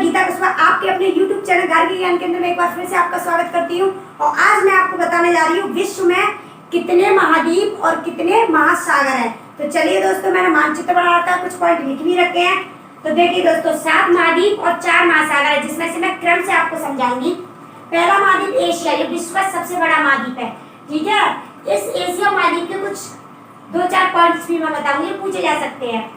गीता कुशवाहा आपके अपने YouTube channel घर के ज्ञान केंद्र में एक बार फिर से आपका स्वागत करती हूँ। और आज मैं आपको बताने जा रही हूँ विश्व में कितने महाद्वीप और कितने महासागर हैं। तो चलिए दोस्तों, मैंने मानचित्र बना रखा है, कुछ पॉइंट लिख भी रखे हैं। तो देखिए दोस्तों, 7 महाद्वीप और 4 महासागर है, जिसमें से मैं क्रम से आपको समझाऊंगी। पहला महाद्वीप एशिया, ये विश्व का सबसे बड़ा महाद्वीप है। ठीक है, इस एशिया महाद्वीप के कुछ 2-4 पॉइंट्स भी मैं बताऊंगी, पूछे जा सकते हैं।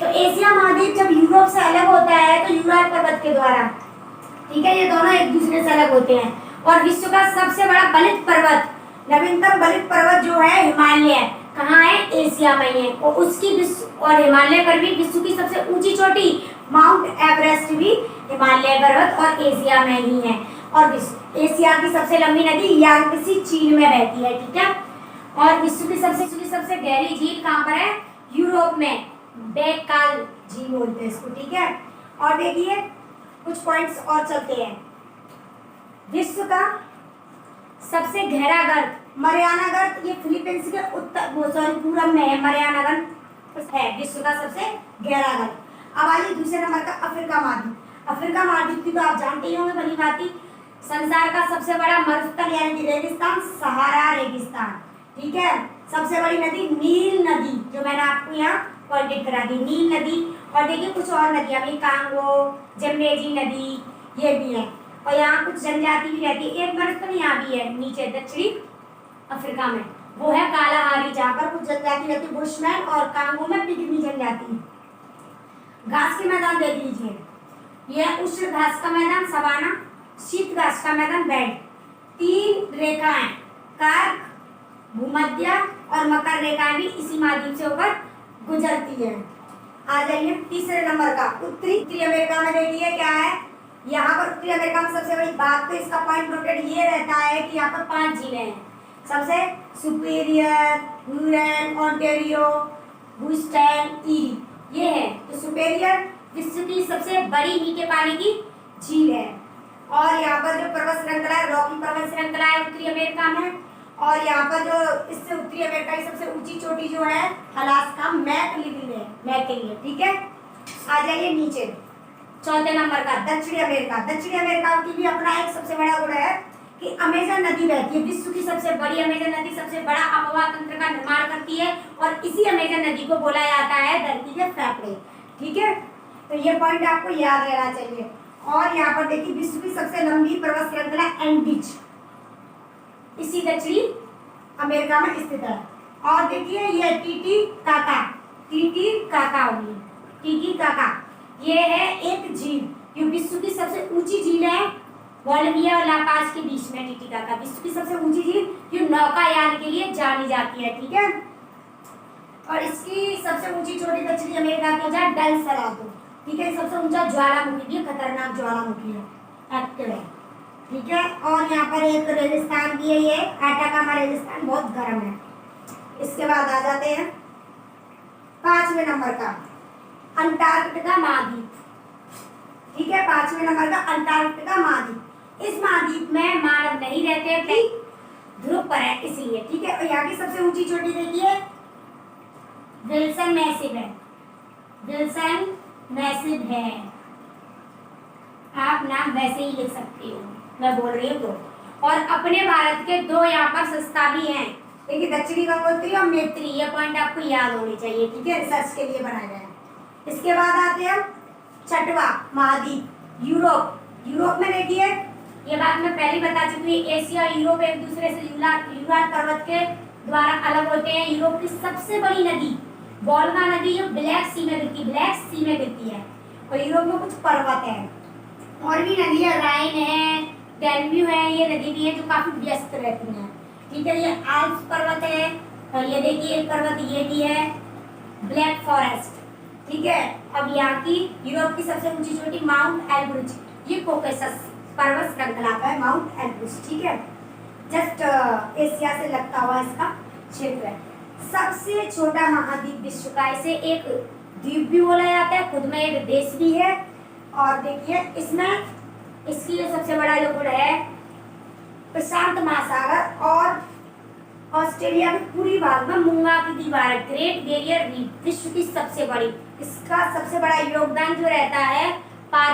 तो एशिया महाद्वीप जब यूरोप से अलग होता है तो यूराल पर्वत के द्वारा, ठीक है, ये दोनों एक दूसरे से अलग होते हैं। और विश्व का सबसे बड़ा बलित पर्वत, नवीनतम बलित पर्वत जो है हिमालय, कहाँ है? एशिया में है। और उसकी विश्व और हिमालय पर भी विश्व की सबसे ऊंची चोटी माउंट एवरेस्ट भी हिमालय पर्वत और एशिया में ही है। और एशिया की सबसे लंबी नदी यांगत्से चीन में बहती है। ठीक है, और विश्व की सबसे गहरी झील कहाँ पर है? यूरोप में, बैकाल झील बोलते हैं इसको। ठीक है, और देखिए कुछ पॉइंट्स और चलते हैं। विश्व का सबसे गहरा गर्त मरियाना गर्त, ये फिलीपींस के पूरब में है। मरियाना गर्त है विश्व का सबसे गहरा गर्त। अब आइए दूसरे नंबर का अफ्रीका महाद्वीप। अफ्रीका महाद्वीप की तो आप जानते ही होंगे भली भांति। संसार का सबसे बड़ा मरुस्थल यानी कि रेगिस्तान, सहारा रेगिस्तान। ठीक है, सबसे बड़ी नदी नील नदी, जो मैंने आपको यहाँ पॉइंटेड करा दी, नील नदी। और देखिए कुछ और नदियां भी, कांगो, जम्बेजी नदी, ये भी है। और यहाँ कुछ जनजाति भी रहती है। एक मरुस्थल यहाँ भी है नीचे दक्षिणी अफ्रीका में, वो है कालाहारी, जहाँ पर कुछ जनजाति रहती है, बुशमैन। और कांगो में पिग्मी जनजाति। घास के मैदान देख लीजिए, यह उष्ण घास का मैदान सवाना, शीत घास का मैदान बेड। 3 रेखाएं, कार्क, भूमध्य और मकर रेखाएं भी इसी महाद्वीप से होकर गुजरती है। आ जाइए तीसरे नंबर का उत्तरी अमेरिका में। देखिए क्या है यहाँ पर उत्तरी अमेरिका में सबसे बड़ी बात, तो इसका पॉइंट नोटेड ये रहता है कि यहाँ पर 5 झीलें हैं। सबसे superior, Huron, Ontario, Boston, eerie, ये है। तो सुपीरियर विश्व की सबसे बड़ी मीठे पानी की झील है। और यहाँ पर जो पर्वत श्रृंखला है, रॉकी पर्वत श्रृंखला है उत्तरी अमेरिका में। और यहाँ पर जो इससे उत्तरी अमेरिका की सबसे ऊंची चोटी जो है अलास्का मैकलिन है, मैकलिन। ठीक है, आ जाइए नीचे चौथे नंबर का दक्षिणी अमेरिका। दक्षिणी अमेरिका की भी अपना एक सबसे बड़ा गुण है कि अमेजन नदी बहती है। विश्व की सबसे बड़ी अमेजन नदी सबसे बड़ा आबहवा तंत्र का निर्माण करती है। और इसी अमेजन नदी को बोला जाता है धरती के फेफड़े। ठीक है, तो ये पॉइंट आपको याद रहना चाहिए। और यहाँ पर देखिए विश्व की सबसे लंबी पर्वत श्रृंखला एंडीज इसी दक्षिणी अमेरिका में स्थित है। और देखिए ये टीटीकाका होगी, टीटीकाका, ये है एक झील, ये विश्व की सबसे ऊंची झील है। बोलिविया और लापाज के बीच में टीटीकाका विश्व की सबसे ऊंची झील, जो नौकायान के लिए जानी जाती है। ठीक है, और इसकी सबसे ऊंची चोटी दक्षिणी अमेरिका की है डेल सरातो। ठीक है, सबसे ऊंचा ज्वालामुखी भी, खतरनाक ज्वालामुखी है, एक्टिव है। ठीक है, और यहाँ पर एक रेगिस्तान भी है, ये अटाकामा रेगिस्तान, बहुत गर्म है। इसके बाद आ जाते हैं 5वें नंबर का अंटार्कटिका महाद्वीप। ठीक है, 5वें नंबर का अंटार्कटिका महाद्वीप। इस महाद्वीप में मानव नहीं रहते थे, ध्रुव पर है इसलिए। ठीक है, और यहाँ की सबसे ऊंची चोटी देखिए विल्सन मैसिव है, विल्सन मैसिव है। आप नाम वैसे ही लिख सकते हो, मैं बोल रही हूँ तो। और अपने भारत के 2 यहाँ पर संस्था भी हैं, देखिए दक्षिणी गंगोत्री और मैत्री, ये पॉइंट आपको याद होने चाहिए। ठीक है, रिसर्च के लिए बनाए गए हैं। इसके बाद आते हैं 6वां महाद्वीप यूरोप। यूरोप में देखिए, ये बात मैं पहले बता चुकी हूँ, एशिया यूरोप एक दूसरे से यूराल पर्वत के द्वारा अलग होते हैं। यूरोप की सबसे बड़ी नदी वोल्गा नदी, जो ब्लैक सी में गिरती है। और यूरोप में कुछ पर्वत है, और भी नदी है, राइन है, डेन्यू है, ये नदी भी है जो काफी व्यस्त रहती हैं। ठीक है, ये आल्प्स पर्वत है, और ये देखिए एक पर्वत ये भी है, ब्लैक फॉरेस्ट। ठीक है, अब यहाँ की यूरोप की सबसे ऊंची चोटी माउंट एल्ब्रुज, ये कोकेसस पर्वत श्रृंखला का है, माउंट एल्ब्रुज। ठीक है, जस्ट एशिया से लगता हुआ इसका क्षेत्र है। सबसे छोटा महाद्वीप विश्व का, इसे एक द्वीप भी बोला जाता है, खुद में एक देश भी है। और देखिए इसमें इसकी जो सबसे बड़ा जो गुण है प्रशांत महासागर, और ऑस्ट्रेलिया के पूरी भाग में मूंगा की दीवार, ग्रेट बैरियर रीफ विश्व की सबसे बड़ी। इसका सबसे बड़ा योगदान जो रहता है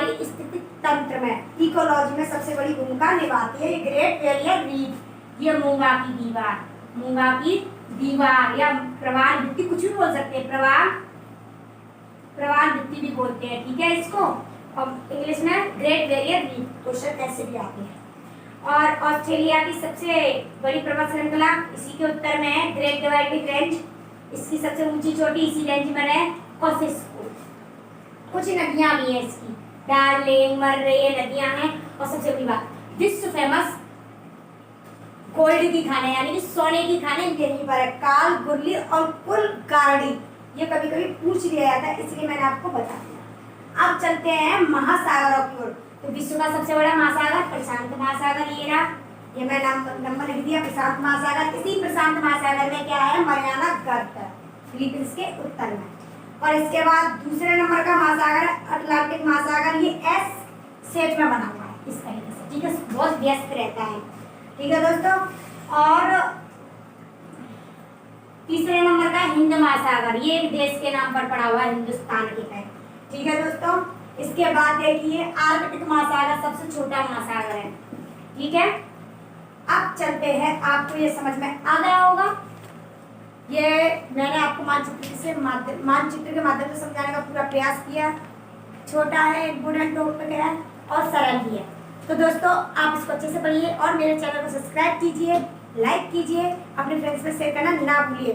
पारिस्थितिक तंत्र में, इकोलॉजी में सबसे बड़ी भूमिका निभाती है। ये ग्रेट बैरियर रीफ, ये मूंगा की दीवार या प्रवाल भित्ति, कुछ भी बोल सकते हैं, प्रवाल भित्ति भी बोलते हैं, ठीक है इसको। और इंग्लिश में ग्रेट बैरियर रीफ, क्वेश्चन ऐसे भी आते हैं। और ऑस्ट्रेलिया की सबसे बड़ी पर्वत श्रृंखला इसी के उत्तर में है, ग्रेट डिवाइडिंग रेंज। इसकी सबसे ऊंची चोटी इसी रेंज में है, कोसिस्को। कुछ नदियां भी हैं इसकी, डार्लिंग, मर्रे, ये नदियां हैं। और सबसे बड़ी बात, विश्व फेमस गोल्ड की खाने यानी कि सोने की खाने यहीं पर है, काल, गुरली और कुलगार्डी। ये कभी कभी पूछ लिया जाता है, इसलिए मैंने आपको बता दिया। अब चलते हैं महासागरों की ओर। तो विश्व का सबसे बड़ा महासागर प्रशांत महासागर, ये रहा, ये मैं नंबर लिख दिया, प्रशांत महासागर। इसी प्रशांत महासागर में क्या है, मरियाना गर्त, फिलीपींस के उत्तर में। और इसके बाद दूसरे नंबर का महासागर अटलांटिक महासागर, ये एस शेप में बना हुआ है इस तरीके से, ठीक है, बहुत व्यस्त रहता है, ठीक है दोस्तों। और तीसरे नंबर का हिंद महासागर, ये एक देश के नाम पर पड़ा हुआ है, हिंदुस्तान के है, ठीक है दोस्तों। इसके बाद देखिए आर्कटिक महासागर सबसे छोटा महासागर है, ठीक है। अब चलते हैं, आपको ये समझ में आ गया होगा, ये मैंने आपको मानचित्र के माध्यम से समझाने का पूरा प्रयास किया। छोटा है, गुड एंड टॉपिक है और सरल भी है। तो दोस्तों आप इसको अच्छे से पढ़िए और मेरे चैनल को सब्सक्राइब कीजिए, लाइक कीजिए, अपने फ्रेंड्स में शेयर करना ना भूलिए।